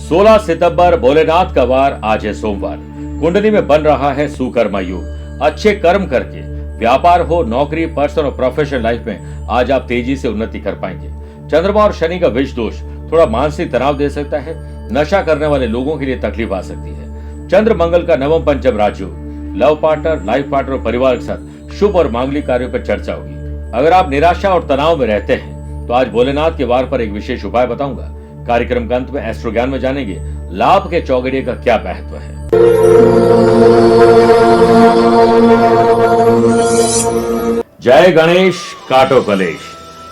16 सितंबर भोलेनाथ का वार, आज है सोमवार। कुंडली में बन रहा है सुकर्मा योग। अच्छे कर्म करके व्यापार हो, नौकरी, पर्सनल और प्रोफेशनल लाइफ में आज आप तेजी से उन्नति कर पाएंगे। चंद्रमा और शनि का विष दोष थोड़ा मानसिक तनाव दे सकता है। नशा करने वाले लोगों के लिए तकलीफ आ सकती है। चंद्र मंगल का नवम पंचम राजयोग, लव पार्टनर, लाइफ पार्टनर और परिवार के साथ शुभ और मांगलिक कार्यों पर चर्चा होगी। अगर आप निराशा और तनाव में रहते हैं तो आज भोलेनाथ के वार पर एक विशेष उपाय बताऊंगा। कार्यक्रम के अंत में एस्ट्रो ज्ञान में जानेंगे लाभ के चौगड़िए का क्या महत्व है। जय गणेश, काटो कलेश।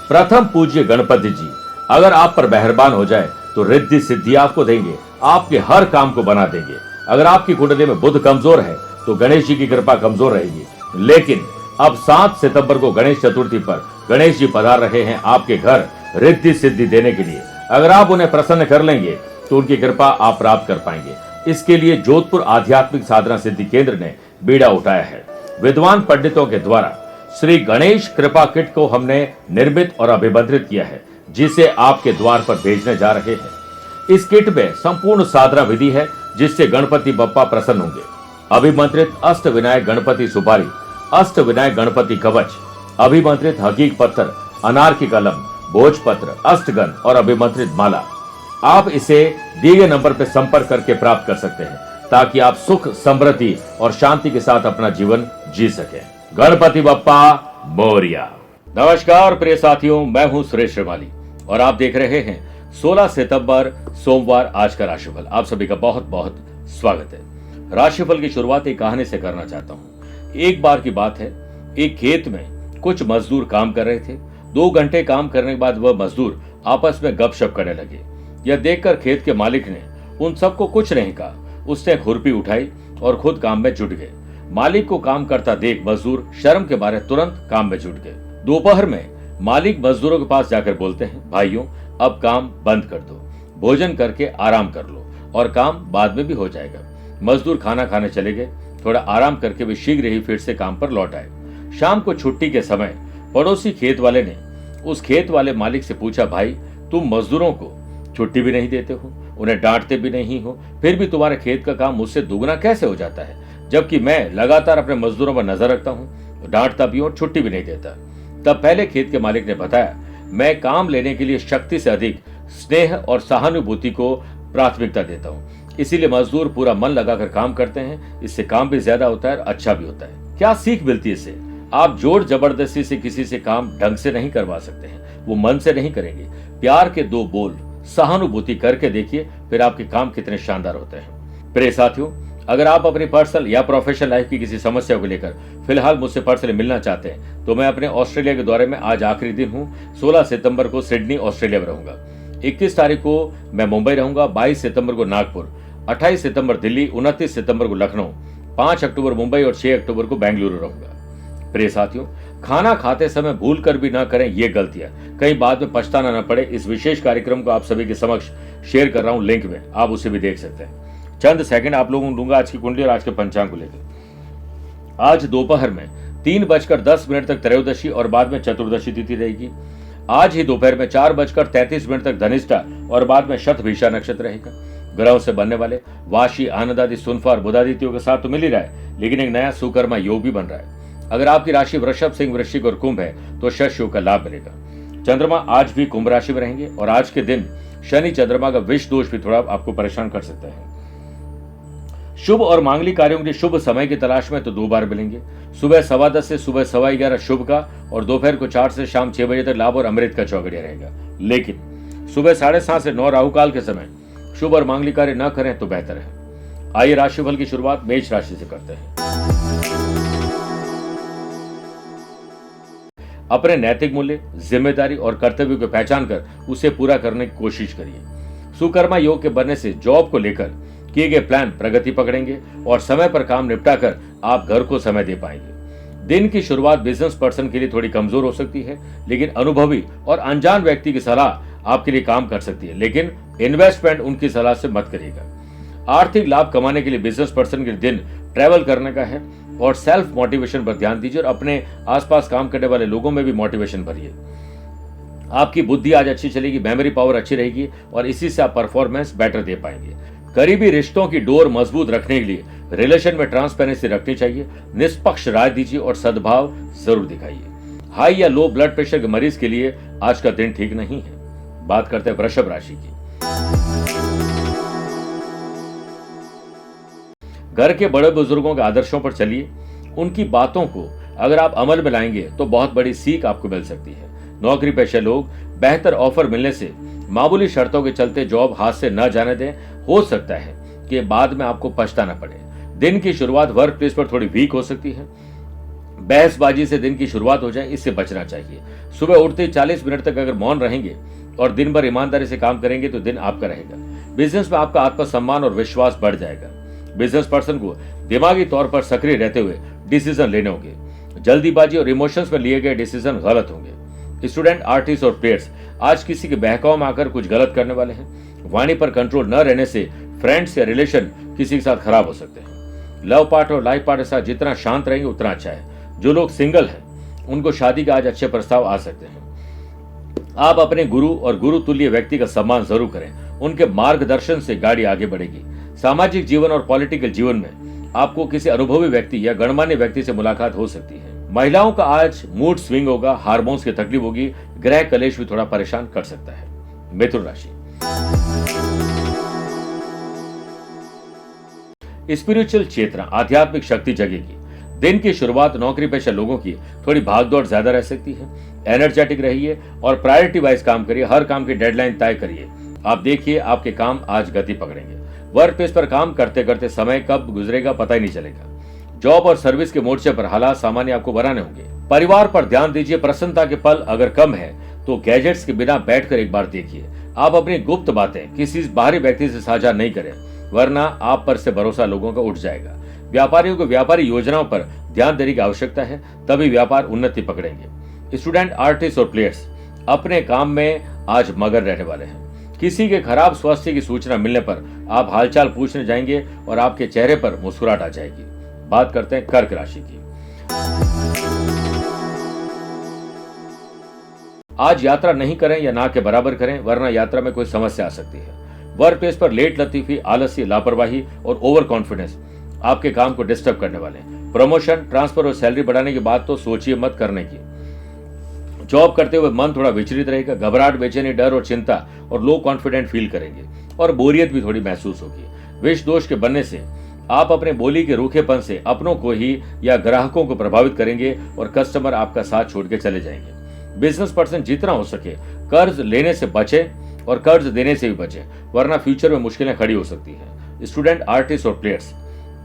प्रथम पूज्य गणपति जी अगर आप पर मेहरबान हो जाए तो रिद्धि सिद्धि आपको देंगे, आपके हर काम को बना देंगे। अगर आपकी कुंडली में बुध कमजोर है तो गणेश जी की कृपा कमजोर रहेगी। लेकिन अब 7 सितंबर को गणेश चतुर्थी पर गणेश जी पधार रहे हैं आपके घर रिद्धि सिद्धि देने के लिए। अगर आप उन्हें प्रसन्न कर लेंगे तो उनकी कृपा आप प्राप्त कर पाएंगे। इसके लिए जोधपुर आध्यात्मिक साधना सिद्धि केंद्र ने बीड़ा उठाया है। विद्वान पंडितों के द्वारा श्री गणेश कृपा किट को हमने निर्मित और अभिमंत्रित किया है, जिसे आपके द्वार पर भेजने जा रहे हैं। इस किट में संपूर्ण साधना विधि है जिससे गणपति बप्पा प्रसन्न होंगे। अभिमंत्रित अष्ट विनायक गणपति सुपारी, अष्ट विनायक गणपति कवच, अभिमंत्रित हकीक पत्थर, अनार की कलम, भोजपत्र, अष्टगन और अभिमंत्रित माला। आप इसे दिए गए नंबर पर संपर्क करके प्राप्त कर सकते हैं ताकि आप सुख, समृद्धि और शांति के साथ अपना जीवन जी सकें। गणपति बप्पा मोरिया। नमस्कार प्रिय साथियों, मैं हूं सुरेश श्रीमाली और आप देख रहे हैं 16 सितंबर सोमवार आज का राशिफल। आप सभी का बहुत बहुत स्वागत है। राशिफल की शुरुआत एक कहानी से करना चाहता हूं। एक बार की बात है, एक खेत में कुछ मजदूर काम कर रहे थे। 2 घंटे काम करने के बाद वह मजदूर आपस में गपशप करने लगे। यह देखकर खेत के मालिक ने उन सबको कुछ नहीं कहा। उसने खुरपी उठाई और खुद काम में जुट गए। मालिक को काम करता देख मजदूर शर्म के मारे तुरंत काम में जुट गए। दोपहर में मालिक मजदूरों के पास जाकर बोलते हैं, भाइयों अब काम बंद कर दो, भोजन करके आराम कर लो और काम बाद में भी हो जाएगा। मजदूर खाना खाने चले गए। थोड़ा आराम करके वे शीघ्र ही फिर से काम पर लौट आए। शाम को छुट्टी के समय पड़ोसी खेत वाले ने उस खेत वाले मालिक से पूछा, भाई तुम मजदूरों को छुट्टी भी नहीं देते हो, उन्हें डांटते भी नहीं हो, फिर भी तुम्हारे खेत का काम मुझसे दुगना कैसे हो जाता है, जबकि मैं लगातार अपने मजदूरों पर नजर रखता हूँ, डांटता भी और छुट्टी भी नहीं देता। तब पहले खेत के मालिक ने बताया, मैं काम लेने के लिए शक्ति से अधिक स्नेह और सहानुभूति को प्राथमिकता देता हूँ, इसीलिए मजदूर पूरा मन लगाकर काम करते हैं। इससे काम भी ज्यादा होता है और अच्छा भी होता है। क्या सीख मिलती है इससे? आप जोर जबरदस्ती से किसी से काम ढंग से नहीं करवा सकते हैं, वो मन से नहीं करेंगे। प्यार के 2 बोल सहानुभूति करके देखिए, फिर आपके काम कितने शानदार होते हैं। प्रिय साथियों, अगर आप अपनी पर्सनल या प्रोफेशनल लाइफ की किसी समस्या को लेकर फिलहाल मुझसे पर्सनली मिलना चाहते हैं तो मैं अपने ऑस्ट्रेलिया के दौरे में आज आखिरी दिन हूं। 16 सितंबर को सिडनी ऑस्ट्रेलिया में रहूंगा। 21 तारीख को मैं मुंबई रहूंगा, 22 सितंबर को नागपुर, 28 सितंबर दिल्ली, 29 सितंबर को लखनऊ, 5 अक्टूबर मुंबई और 6 अक्टूबर को बेंगलुरु रहूंगा। प्रिय साथियों, खाना खाते समय भूल कर भी ना करें ये गलतियां, कहीं बाद में पछताना न पड़े। इस विशेष कार्यक्रम को आप सभी के समक्ष शेयर कर रहा हूं लिंक में, आप उसे भी देख सकते हैं। चंद सेकंड आप लोगों को दूंगा आज की कुंडली और आज के पंचांग को लेकर। आज दोपहर में 3:10 तक त्रयोदशी और बाद में चतुर्दशी तिथि रहेगी। आज ही दोपहर में 4:33 तक धनिष्ठा और बाद में शतभिषा नक्षत्र रहेगा। ग्रहों से बनने वाले वाशी, आनंद आदि, सुनफा और बुधादित्यों के साथ तो मिल ही रहा है, लेकिन एक नया सुकर्मा योग भी बन रहा है। अगर आपकी राशि वृषभ, सिंह, वृश्चिक और कुंभ है तो शश योग का लाभ मिलेगा। चंद्रमा आज भी कुंभ राशि में रहेंगे और आज के दिन शनि चंद्रमा का विष दोष भी थोड़ा आपको परेशान कर सकता है। शुभ और मांगलिक कार्यों के लिए शुभ समय की तलाश में तो 2 बार मिलेंगे। सुबह 10:15 से सुबह 11:15 शुभ का और दोपहर को 4 से शाम 6 बजे तक लाभ और अमृत का चौगड़िया रहेगा। लेकिन सुबह 7:30 से 9 राहु काल के समय शुभ और मांगलिक कार्य न करें तो बेहतर है। आइए राशिफल की शुरुआत मेष राशि से करते हैं। अपने नैतिक मूल्य, जिम्मेदारी और कर्तव्य को पहचान कर उसे पूरा करने की कोशिश करिए। सुकर्मा योग के बनने से जॉब को लेकर किए गए प्लान प्रगति पकड़ेंगे और समय पर काम निपटाकर आप घर को समय दे पाएंगे। दिन की शुरुआत बिजनेस पर्सन के लिए थोड़ी कमजोर हो सकती है, लेकिन अनुभवी और अनजान व्यक्ति की सलाह आपके लिए काम कर सकती है, लेकिन इन्वेस्टमेंट उनकी सलाह से मत करिएगा। आर्थिक लाभ कमाने के लिए बिजनेस पर्सन के दिन ट्रैवल करने का है और सेल्फ मोटिवेशन पर ध्यान दीजिए और अपने आसपास काम करने वाले लोगों में भी मोटिवेशन भरिए। आपकी बुद्धि आज अच्छी चलेगी, मेमोरी पावर अच्छी रहेगी और इसी से आप परफॉर्मेंस बेटर दे पाएंगे। करीबी रिश्तों की डोर मजबूत रखने के लिए रिलेशन में ट्रांसपेरेंसी रखनी चाहिए, निष्पक्ष राय दीजिए और सद्भाव जरूर दिखाइए। हाई या लो ब्लड प्रेशर के मरीज के लिए आज का दिन ठीक नहीं है। बात करते हैं वृषभ राशि की। घर के बड़े बुजुर्गों के आदर्शों पर चलिए, उनकी बातों को अगर आप अमल में लाएंगे तो बहुत बड़ी सीख आपको मिल सकती है। नौकरी पेशे लोग बेहतर ऑफर मिलने से मामूली शर्तों के चलते जॉब हाथ से न जाने दें। हो सकता है कि बाद में आपको पछताना पड़े। दिन की शुरुआत वर्क प्लेस पर थोड़ी वीक हो सकती है। बहसबाजी से दिन की शुरुआत हो जाए, इससे बचना चाहिए। सुबह उठते ही 40 मिनट तक अगर मौन रहेंगे और दिन भर ईमानदारी से काम करेंगे तो दिन आपका रहेगा। बिजनेस में आपका आत्मसम्मान और विश्वास बढ़ जाएगा। बिजनेस पर्सन को दिमागी तौर पर सक्रिय रहते हुए डिसीजन लेने होंगे। जल्दीबाजी और इमोशंस में लिए गए डिसीजन गलत होंगे। स्टूडेंट, आर्टिस्ट और प्लेयर्स आज किसी के बहकाव में आकर कुछ गलत करने वाले हैं। वाणी पर कंट्रोल न रहने से फ्रेंड्स या रिलेशन किसी के साथ खराब हो सकते हैं। लव पार्ट और लाइफ पार्ट के साथ जितना शांत रहेंगे उतना अच्छा है। जो लोग सिंगल हैं उनको शादी के आज अच्छे प्रस्ताव आ सकते हैं। आप अपने गुरु और गुरु तुल्य व्यक्ति का सम्मान जरूर करें, उनके मार्गदर्शन से गाड़ी आगे बढ़ेगी। सामाजिक जीवन और पॉलिटिकल जीवन में आपको किसी अनुभवी व्यक्ति या गणमान्य व्यक्ति से मुलाकात हो सकती है। महिलाओं का आज मूड स्विंग होगा, हार्मोन्स की तकलीफ होगी, ग्रह कलेश भी थोड़ा परेशान कर सकता है। मिथुन राशि। स्पिरिचुअल चेतना, आध्यात्मिक शक्ति जगेगी। दिन की शुरुआत नौकरी पेशा लोगों की थोड़ी भागदौड़ ज्यादा रह सकती है। एनर्जेटिक रहिए और प्रायोरिटी वाइज काम करिए। हर काम की डेडलाइन तय करिए। आप देखिए आपके काम आज गति पकड़ेंगे। वर्क प्लेस पर काम करते करते समय कब गुजरेगा पता ही नहीं चलेगा। जॉब और सर्विस के मोर्चे पर हालात सामान्य आपको बनाने होंगे। परिवार पर ध्यान दीजिए। प्रसन्नता के पल अगर कम है तो गैजेट्स के बिना बैठकर एक बार देखिए। आप अपनी गुप्त बातें किसी बाहरी व्यक्ति से साझा नहीं करें, वरना आप पर से भरोसा लोगों का उठ जाएगा। व्यापारियों को व्यापारी योजनाओं पर ध्यान देने की आवश्यकता है, तभी व्यापार उन्नति पकड़ेंगे। स्टूडेंट, आर्टिस्ट और प्लेयर्स अपने काम में आज मगन रहने वाले हैं। किसी के खराब स्वास्थ्य की सूचना मिलने पर आप हालचाल पूछने जाएंगे और आपके चेहरे पर मुस्कुराहट आ जाएगी। बात करते हैं कर्क राशि की। आज यात्रा नहीं करें या ना के बराबर करें, वरना यात्रा में कोई समस्या आ सकती है। वर्क प्लेस पर लेट लतीफी, आलस्य, लापरवाही और ओवर कॉन्फिडेंस आपके काम को डिस्टर्ब करने वाले हैं। प्रमोशन, ट्रांसफर और सैलरी बढ़ाने की बात तो सोचिए मत करने की। जॉब करते हुए मन थोड़ा विचलित रहेगा। घबराहट, बेचैनी, डर और चिंता और लो कॉन्फिडेंट फील करेंगे और बोरियत भी थोड़ी महसूस होगी। विष दोष के बनने से आप अपने बोली के रूखेपन से अपनों को ही या ग्राहकों को प्रभावित करेंगे और कस्टमर आपका साथ छोड़ के चले जाएंगे। बिजनेस पर्सन जितना हो सके कर्ज लेने से बचे और कर्ज देने से भी बचे, वरना फ्यूचर में मुश्किलें खड़ी हो सकती हैं। स्टूडेंट, आर्टिस्ट और प्लेयर्स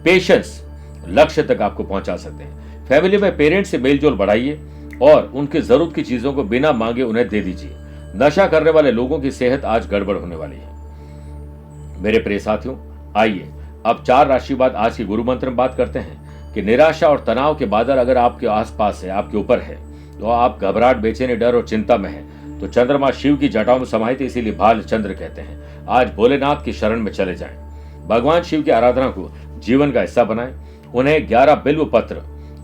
पेशेंस लक्ष्य तक आपको पहुंचा सकते हैं। फैमिली में पेरेंट्स से मेलजोल बढ़ाइए और उनकी जरूरत की चीजों को बिना मांगे उन्हें दे दीजिए। नशा करने वाले लोगों की सेहत आज गड़बड़ होने वाली है। मेरे प्रिय साथियों, आइए अब 4 राशि बाद आज की गुरु मंत्र में बात करते हैं कि निराशा और तनाव के बादल अगर आपके आसपास है, आपके ऊपर है, तो आप घबराहट, बेचैनी, डर और चिंता में है, तो चंद्रमा शिव की जटाओं में समाहित, इसीलिए भाल चंद्र कहते हैं। आज भोलेनाथ की शरण में चले जाएं। भगवान शिव की आराधना को जीवन का हिस्सा बनाएं। उन्हें 11 बिल्व पत्र,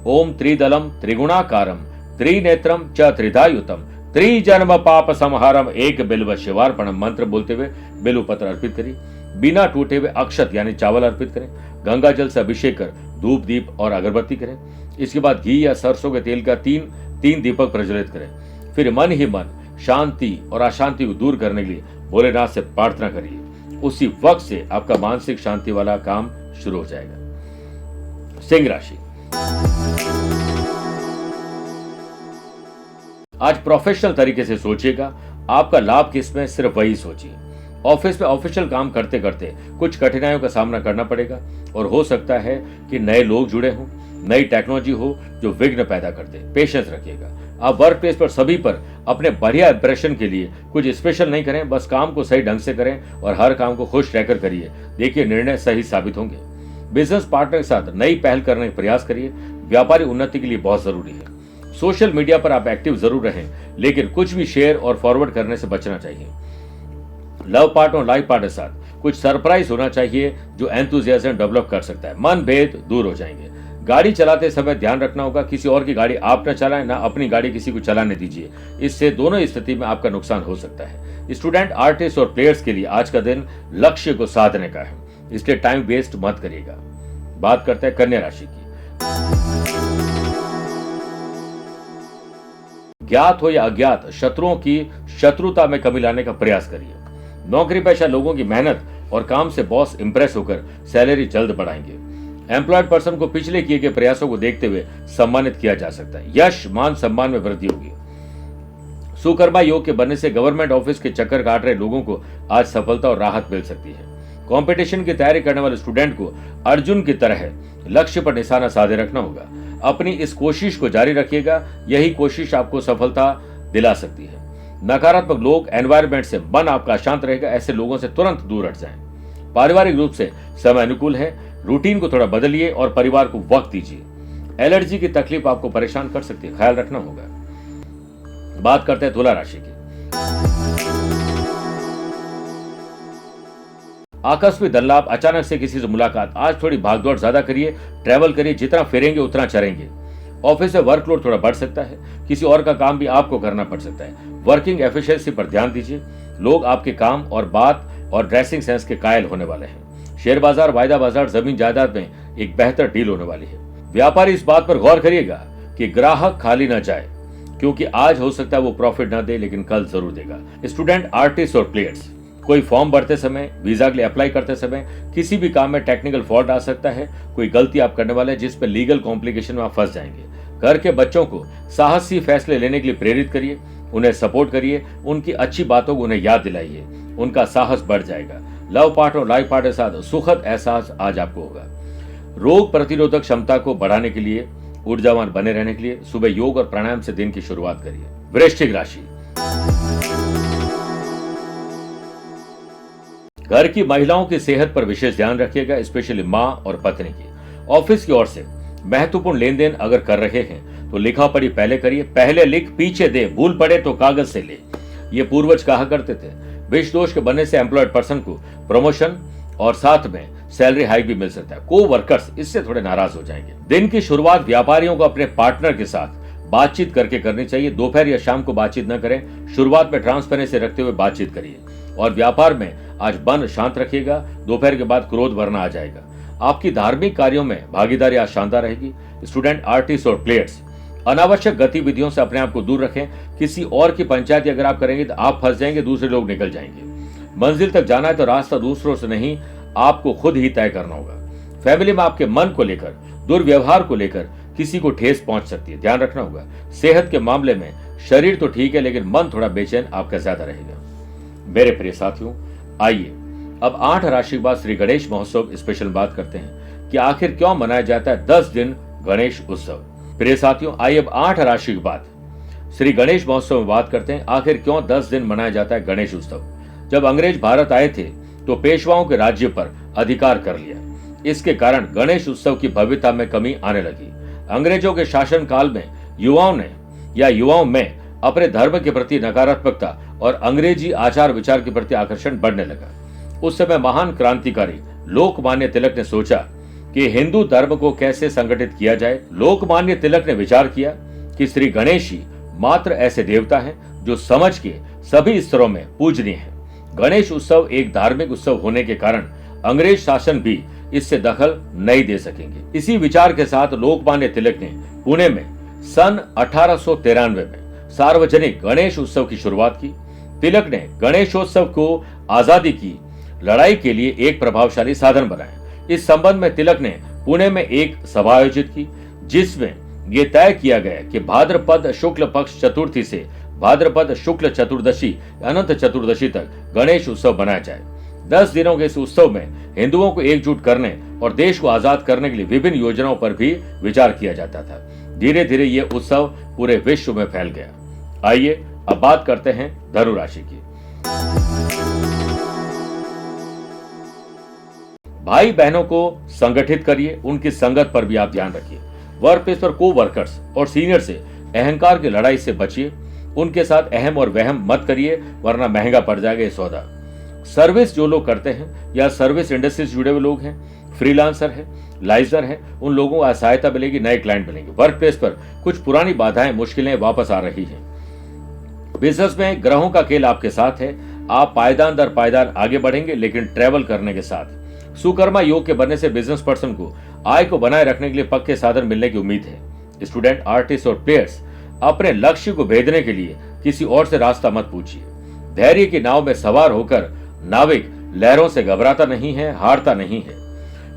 ओम त्रिदलम त्रिगुणाकारम त्रिनेत्रम च त्रिधायुतम त्रिजन्म पाप संहारम एक बिल्व शिवार्पणम मंत्र बोलते हुए बिल्व पत्र अर्पित करिए। बिना टूटे हुए अक्षत यानी चावल अर्पित करें। गंगा जल से अभिषेक कर धूप, दीप और अगरबत्ती करें। इसके बाद घी या सरसों के तेल का तीन दीपक प्रज्वलित करें। फिर मन ही मन शांति और अशांति को दूर करने के लिए भोलेनाथ से प्रार्थना करिए। उसी वक्त से आपका मानसिक शांति वाला काम शुरू हो जाएगा। सिंह राशि। आज प्रोफेशनल तरीके से सोचिएगा। आपका लाभ किसमें, सिर्फ वही सोचिए। ऑफिस में ऑफिशियल काम करते करते कुछ कठिनाइयों का सामना करना पड़ेगा और हो सकता है कि नए लोग जुड़े हों, नई टेक्नोलॉजी हो जो विघ्न पैदा कर दे। पेशेंस रखिएगा। आप वर्क प्लेस पर सभी पर अपने बढ़िया इंप्रेशन के लिए कुछ स्पेशल नहीं करें, बस काम को सही ढंग से करें और हर काम को खुश रहकर करिए। देखिए निर्णय सही साबित होंगे। बिजनेस पार्टनर के साथ नई पहल करने का प्रयास करिए। व्यापारी उन्नति के लिए बहुत जरूरी है। सोशल मीडिया पर आप एक्टिव जरूर रहें, लेकिन कुछ भी शेयर और फॉरवर्ड करने से बचना चाहिए। लव पार्टनर और लाइफ पार्टनर के साथ कुछ सरप्राइज होना चाहिए जो एंथुजियाज्म डेवलप कर सकता है। मन भेद दूर हो जाएंगे। गाड़ी चलाते समय ध्यान रखना होगा, किसी और की गाड़ी आप न चलाएं, ना अपनी गाड़ी किसी को चलाने दीजिए। इससे दोनों स्थिति में आपका नुकसान हो सकता है। स्टूडेंट, आर्टिस्ट और प्लेयर्स के लिए आज का दिन लक्ष्य को साधने का है, इसलिए टाइम वेस्ट मत करिएगा। बात करते हैं कन्या राशि की। ज्ञात हो या अज्ञात शत्रुओं की शत्रुता में कमी लाने का प्रयास करिए। नौकरी पेशा लोगों की मेहनत और काम से बॉस इंप्रेस होकर सैलरी जल्द बढ़ाएंगे। एम्प्लॉयड पर्सन को पिछले किए गए प्रयासों को देखते हुए सम्मानित किया जा सकता है। यश मान सम्मान में वृद्धि होगी। सुकर्मा योग के बनने से गवर्नमेंट ऑफिस के चक्कर काट रहे लोगों को आज सफलता और राहत मिल सकती है। कंपटीशन की तैयारी करने वाले स्टूडेंट को अर्जुन की तरह लक्ष्य पर निशाना साधे रखना होगा। अपनी इस कोशिश को जारी रखिएगा, यही कोशिश आपको सफलता दिला सकती है। नकारात्मक लोग, एनवायरनमेंट से मन आपका अशांत रहेगा, ऐसे लोगों से तुरंत दूर हट जाएं। पारिवारिक रूप से समय अनुकूल है, रूटीन को थोड़ा बदलिए और परिवार को वक्त दीजिए। एलर्जी की तकलीफ आपको परेशान कर सकती है, ख्याल रखना होगा। बात करते हैं तुला राशि की। आकस्मिक धन लाभ, अचानक से किसी से मुलाकात, आज थोड़ी भागदौड़ ज्यादा करिए, ट्रैवल करिए, जितना फेरेंगे उतना चरेंगे। ऑफिस में वर्कलोड थोड़ा बढ़ सकता है, किसी और का काम भी आपको करना पड़ सकता है। वर्किंग एफिशिएंसी पर ध्यान दीजिए। लोग आपके काम और बात और ड्रेसिंग सेंस के कायल होने वाले हैं। शेयर बाजार, वायदा बाजार, जमीन जायदाद में एक बेहतर डील होने वाली है। व्यापारी, इस बात पर गौर करिएगा कि ग्राहक खाली न जाए, क्योंकि आज हो सकता है वो प्रॉफिट न दे, लेकिन कल जरूर देगा। स्टूडेंट, आर्टिस्ट और प्लेयर्स, कोई फॉर्म भरते समय, वीजा के लिए अप्लाई करते समय किसी भी काम में टेक्निकल फॉल्ट आ सकता है। कोई गलती आप करने वाले हैं जिस पर लीगल कॉम्प्लिकेशन में आप फंस जाएंगे। घर के बच्चों को साहसी फैसले लेने के लिए प्रेरित करिए, उन्हें सपोर्ट करिए, उनकी अच्छी बातों को उन्हें याद दिलाइए, उनका साहस बढ़ जाएगा। लव पार्टनर और लाइफ पार्टनर के साथ सुखद एहसास आज आपको होगा। रोग प्रतिरोधक क्षमता को बढ़ाने के लिए, ऊर्जावान बने रहने के लिए सुबह योग और प्राणायाम से दिन की शुरुआत करिए। वृश्चिक राशि, घर की महिलाओं की सेहत पर विशेष ध्यान रखिएगा, स्पेशली मां और पत्नी की। ऑफिस की ओर से महत्वपूर्ण लेन देन अगर कर रहे हैं तो लिखा पढ़ी पहले करिए, पहले लिख पीछे दे, भूल पड़े तो कागज से ले, ये पूर्वज कहा करते थे। विष दोष के बनने से एम्प्लॉयड पर्सन को प्रमोशन और साथ में सैलरी हाइक भी मिल सकता है। को वर्कर्स इससे थोड़े नाराज हो जाएंगे। दिन की शुरुआत व्यापारियों को अपने पार्टनर के साथ बातचीत करके करनी चाहिए। दोपहर या शाम को बातचीत न करें, शुरुआत में ट्रांसपेरेंसी रखते हुए बातचीत करिए। और व्यापार में आज मन शांत रखिएगा, दोपहर के बाद क्रोध भरना आ जाएगा। आपकी धार्मिक कार्यों में भागीदारी आज शानदार रहेगी। स्टूडेंट, आर्टिस्ट और प्लेयर्स, अनावश्यक गतिविधियों से अपने आप को दूर रखें। किसी और की पंचायती अगर आप करेंगे तो आप फंस जाएंगे, दूसरे लोग निकल जाएंगे। मंजिल तक जाना है तो रास्ता दूसरों से नहीं, आपको खुद ही तय करना होगा। फैमिली में आपके मन को लेकर, दुर्व्यवहार को लेकर किसी को ठेस पहुंच सकती है, ध्यान रखना होगा। सेहत के मामले में शरीर तो ठीक है, लेकिन मन थोड़ा बेचैन आपका ज्यादा रहेगा। मेरे प्रिय साथियों, आइए अब 8 राशि के बाद श्री गणेश महोत्सव स्पेशल बात करते हैं कि आखिर क्यों मनाया जाता है 10 दिन गणेश उत्सव। प्रिय साथियों, आइए अब 8 राशि के बाद श्री गणेश महोत्सव में बात करते हैं आखिर क्यों 10 दिन मनाया जाता है गणेश उत्सव। जब अंग्रेज भारत आए थे तो पेशवाओं के राज्य पर अधिकार कर लिया। इसके कारण गणेश उत्सव की भव्यता में कमी आने लगी। अंग्रेजों के शासन काल में युवाओं में अपने धर्म के प्रति नकारात्मकता और अंग्रेजी आचार विचार के प्रति आकर्षण बढ़ने लगा। उस समय महान क्रांतिकारी लोकमान्य तिलक ने सोचा कि हिंदू धर्म को कैसे संगठित किया जाए। लोकमान्य तिलक ने विचार किया कि श्री गणेश ही मात्र ऐसे देवता हैं जो समझ के सभी स्तरों में पूजनीय हैं। गणेश उत्सव एक धार्मिक उत्सव होने के कारण अंग्रेज शासन भी इससे दखल नहीं दे सकेंगे। इसी विचार के साथ लोकमान्य तिलक ने पुणे में सन 1893 में सार्वजनिक गणेश उत्सव की शुरुआत की। तिलक ने गणेशोत्सव को आजादी की लड़ाई के लिए एक प्रभावशाली साधन बनाया। इस संबंध में तिलक ने पुणे में एक सभा आयोजित की, जिसमें यह तय किया गया कि भाद्रपद शुक्ल पक्ष चतुर्थी से भाद्रपद शुक्ल चतुर्दशी अनंत चतुर्दशी तक गणेश उत्सव मनाया जाए। 10 दिनों के इस उत्सव में हिंदुओं को एकजुट करने और देश को आजाद करने के लिए विभिन्न योजनाओं पर भी विचार किया जाता था। धीरे धीरे ये उत्सव पूरे विश्व में फैल गया। आइए अब बात करते हैं धनु राशि की। भाई बहनों को संगठित करिए, उनकी संगत पर भी आप ध्यान रखिए। वर्क प्लेस पर को वर्कर्स और सीनियर से अहंकार की लड़ाई से बचिए। उनके साथ अहम और वहम मत करिए, वरना महंगा पड़ जाएगा ये सौदा। सर्विस जो लोग करते हैं या सर्विस इंडस्ट्री से जुड़े हुए लोग हैं, फ्रीलांसर है, लाइजर है, उन लोगों को सहायता मिलेगी, नए क्लाइंट मिलेंगे। वर्क प्लेस पर कुछ पुरानी बाधाएं, मुश्किलें वापस आ रही हैं। बिजनेस में ग्रहों का खेल आपके साथ है। आप पायदान दर पायदान आगे बढ़ेंगे, लेकिन ट्रेवल करने के साथ। सुकर्मा योग के बनने से बिजनेस पर्सन को आय को बनाए रखने के लिए पक्के साधन मिलने की उम्मीद है। स्टूडेंट, आर्टिस्ट और प्लेयर्स, अपने लक्ष्य को भेदने के लिए किसी और से रास्ता मत पूछिए। धैर्य की नाव में सवार होकर नाविक लहरों से घबराता नहीं है, हारता नहीं है।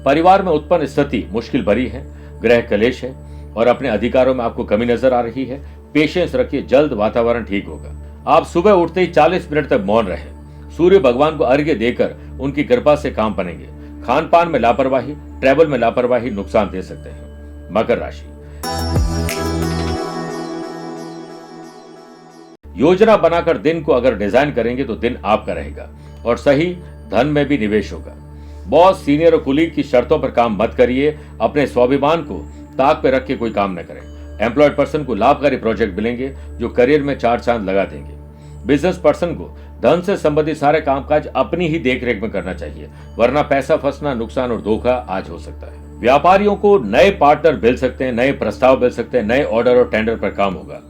परिवार में उत्पन्न स्थिति मुश्किल भरी है, ग्रह कलेश है और अपने अधिकारों में आपको कमी नजर आ रही है। पेशेंस रखिए, जल्द वातावरण ठीक होगा। आप सुबह उठते ही 40 मिनट तक मौन रहें। सूर्य भगवान को अर्घ्य देकर उनकी कृपा से काम बनेंगे। खान पान में लापरवाही, ट्रैवल में लापरवाही नुकसान दे सकते हैं। मकर राशि, योजना बनाकर दिन को अगर डिजाइन करेंगे तो दिन आपका रहेगा और सही धन में भी निवेश होगा। बॉस, सीनियर और कुलीग की शर्तों पर काम मत करिए। अपने स्वाभिमान को ताक पे रख के कोई काम न करें। एम्प्लॉयड पर्सन को लाभकारी प्रोजेक्ट मिलेंगे जो करियर में 4 चांद लगा देंगे। बिजनेस पर्सन को धन से संबंधित सारे कामकाज अपनी ही देखरेख में करना चाहिए, वरना पैसा फंसना, नुकसान और धोखा आज हो सकता है। व्यापारियों को नए पार्टनर मिल सकते हैं, नए प्रस्ताव मिल सकते हैं, नए ऑर्डर और टेंडर पर काम होगा।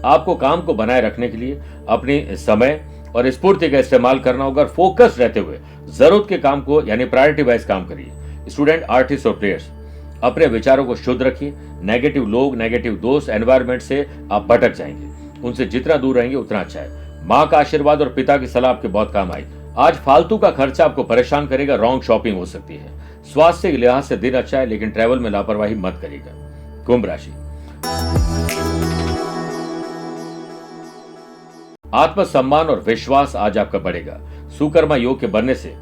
आपको काम को बनाए रखने के लिए अपनी समय और स्फूर्ति का इस्तेमाल करना होगा। फोकस रहते हुए जरूरत के काम को यानी प्रायोरिटी वाइज काम करिए। स्टूडेंट, आर्टिस्ट और प्लेयर्स, अपने विचारों को शुद्ध रखिए। नेगेटिव लोग, नेगेटिव दोस्त, एनवायरमेंट से आप भटक जाएंगे। उनसे जितना दूर रहेंगे उतना अच्छा है। माँ का आशीर्वाद और पिता की सलाह आपके बहुत काम आई। आज फालतू का खर्चा आपको परेशान करेगा, रॉन्ग शॉपिंग हो सकती है। स्वास्थ्य के लिहाज से दिन अच्छा है, लेकिन ट्रैवल में लापरवाही मत करिएगा। कुंभ राशि, आत्मसम्मान और विश्वास आज आपका बढ़ेगा। सुकर्मा योग के बनने से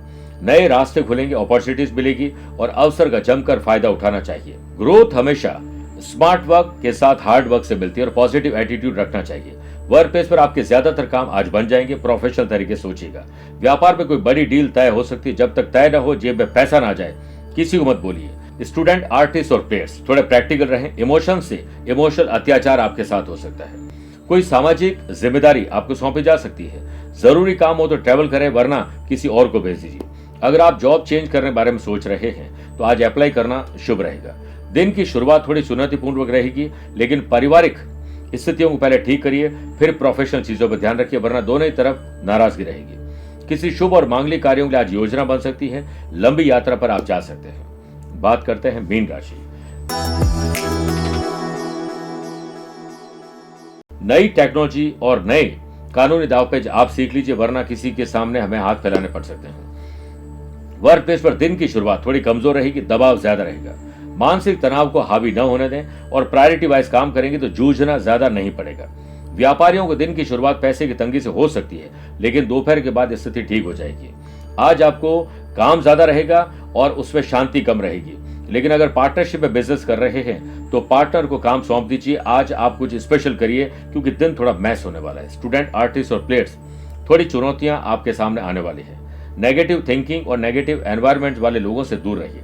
नए रास्ते खुलेंगे, अपॉर्चुनिटीज मिलेगी और अवसर का जमकर फायदा उठाना चाहिए। ग्रोथ हमेशा स्मार्ट वर्क के साथ हार्ड वर्क से मिलती है और पॉजिटिव एटीट्यूड रखना चाहिए। वर्क प्लेस पर आपके ज्यादातर काम आज बन जाएंगे। प्रोफेशनल तरीके से सोचिएगा। व्यापार में कोई बड़ी डील तय हो सकती है। जब तक तय न हो, जेब में पैसा ना जाए, किसी को मत बोलिए। स्टूडेंट, आर्टिस्ट और प्लेयर्स, थोड़े प्रैक्टिकल रहें। इमोशन से इमोशनल अत्याचार आपके साथ हो सकता है। कोई सामाजिक जिम्मेदारी आपको सौंपी जा सकती है। जरूरी काम हो तो ट्रैवल करें, वरना किसी और को भेज दीजिए। अगर आप जॉब चेंज करने के बारे में सोच रहे हैं तो आज अप्लाई करना शुभ रहेगा। दिन की शुरुआत थोड़ी चुनौतीपूर्ण रहेगी, लेकिन पारिवारिक स्थितियों को पहले ठीक करिए, फिर प्रोफेशनल चीजों पर ध्यान रखिए, वरना दोनों ही तरफ नाराजगी रहेगी। किसी शुभ और मांगलिक कार्यों के लिए आज योजना बन सकती है। लंबी यात्रा पर आप जा सकते हैं। बात करते हैं मीन राशि। नई टेक्नोलॉजी और नए कानूनी दावपेच आप सीख लीजिए, वरना किसी के सामने हमें हाथ फैलाने पड़ सकते हैं। वर्क प्लेस पर दिन की शुरुआत थोड़ी कमजोर रहेगी, दबाव ज्यादा रहेगा। मानसिक तनाव को हावी न होने दें और प्रायोरिटी वाइज काम करेंगे तो जूझना ज्यादा नहीं पड़ेगा। व्यापारियों को दिन की शुरुआत पैसे की तंगी से हो सकती है, लेकिन दोपहर के बाद स्थिति ठीक हो जाएगी। आज आपको काम ज्यादा रहेगा और उसमें शांति कम रहेगी, लेकिन अगर पार्टनरशिप में बिजनेस कर रहे हैं तो पार्टनर को काम सौंप दीजिए। आज आप कुछ स्पेशल करिए, क्योंकि दिन थोड़ा मैस होने वाला है। स्टूडेंट, आर्टिस्ट और प्लेयर्स, थोड़ी चुनौतियां आपके सामने आने वाली है। नेगेटिव थिंकिंग और नेगेटिव एनवायरनमेंट वाले लोगों से दूर रहिए।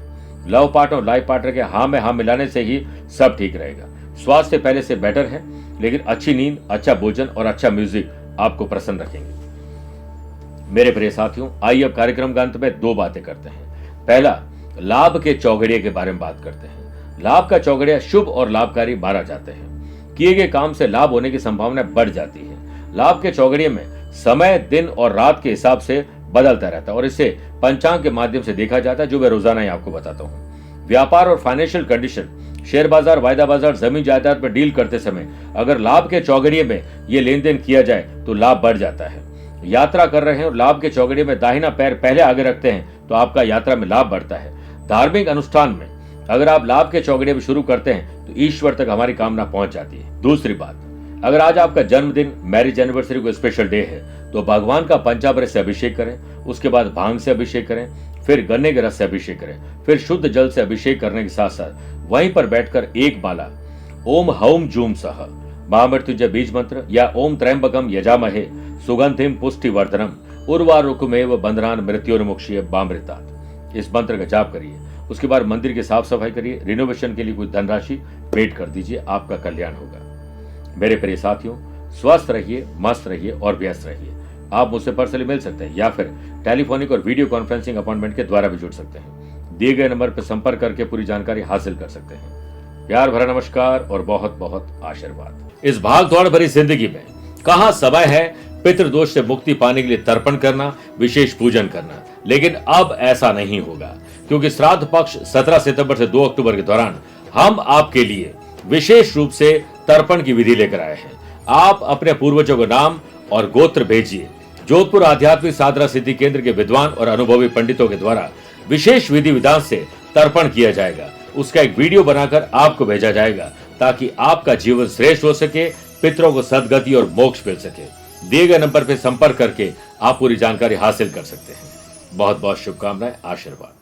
लव पार्टनर और लाइफ पार्टनर के हाँ में हाँ मिलाने से ही सब ठीक रहेगा। स्वास्थ्य पहले से बेटर है, लेकिन अच्छी नींद, अच्छा भोजन और अच्छा म्यूजिक आपको प्रसन्न रखेंगे। मेरे प्रिय साथियों, आइए अब कार्यक्रम के अंत में 2 बातें करते हैं। पहला, लाभ के चौघड़िए के बारे में बात करते हैं। लाभ का चौघड़िया शुभ और लाभकारी माना जाते हैं। किए गए काम से लाभ होने की संभावना बढ़ जाती है। लाभ के चौघड़िए में समय दिन और रात के हिसाब से बदलता रहता है और इसे पंचांग के माध्यम से देखा जाता है, जो मैं रोजाना ही आपको बताता हूँ। व्यापार और फाइनेंशियल कंडीशन, शेयर बाजार, वायदा बाजार, जमीन जायदाद पर डील करते समय अगर लाभ के चौघड़िए में ये लेन देन किया जाए तो लाभ बढ़ जाता है। यात्रा कर रहे हैं और लाभ के चौघड़िए में दाहिना पैर पहले आगे रखते हैं तो आपका यात्रा में लाभ बढ़ता है। धार्मिक अनुष्ठान में अगर आप लाभ के चौघड़िए में शुरू करते हैं तो ईश्वर तक हमारी कामना पहुंच जाती है। दूसरी बात, अगर आज आपका जन्मदिन, मैरिज एनिवर्सरी को स्पेशल डे है तो भगवान का पंचामृत से अभिषेक करें, उसके बाद भांग से अभिषेक करें, फिर गन्ने के रस से अभिषेक करें, फिर शुद्ध जल से अभिषेक करने के साथ साथ वहीं पर बैठकर एक माला ओम हौम जूम सह महामृत्युंजय बीज मंत्र या ओम त्र्यंबकम यजामहे सुगंधिम पुष्टिवर्धनम उर्वारुकमेव बंधनान मृत्योर्मुक्षीय बामृतात्, इस मंत्र का जाप करिए। उसके बाद मंदिर की साफ सफाई करिए, रिनोवेशन के लिए कुछ धनराशि पेड कर दीजिए, आपका कल्याण होगा। मेरे प्रिय साथियों, स्वस्थ रहिए, मस्त रहिए और व्यस्त रहिए। आप मुझसे पर्सनली मिल सकते हैं या फिर टेलीफोनिक और वीडियो कॉन्फ्रेंसिंग अपॉइंटमेंट के द्वारा भी जुड़ सकते हैं। दिए गए नंबर पर संपर्क करके पूरी जानकारी हासिल कर सकते हैं। प्यार भरा नमस्कार और बहुत बहुत आशीर्वाद। इस भाग दौड़ भरी जिंदगी में कहां समय है पितृदोष से मुक्ति पाने के लिए तर्पण करना, विशेष पूजन करना, लेकिन अब ऐसा नहीं होगा क्योंकि श्राद्ध पक्ष 17 सितंबर से 2 अक्टूबर के दौरान हम आपके लिए विशेष रूप से तर्पण की विधि लेकर आए हैं। आप अपने पूर्वजों को नाम और गोत्र भेजिए। जोधपुर आध्यात्मिक साधना सिद्धि केंद्र के विद्वान और अनुभवी पंडितों के द्वारा विशेष विधि विधान से तर्पण किया जाएगा। उसका एक वीडियो बनाकर आपको भेजा जाएगा ताकि आपका जीवन श्रेष्ठ हो सके, पितरों को सदगति और मोक्ष मिल सके। दिए गए नंबर पर संपर्क करके आप पूरी जानकारी हासिल कर सकते हैं। बहुत बहुत शुभकामनाएं, आशीर्वाद।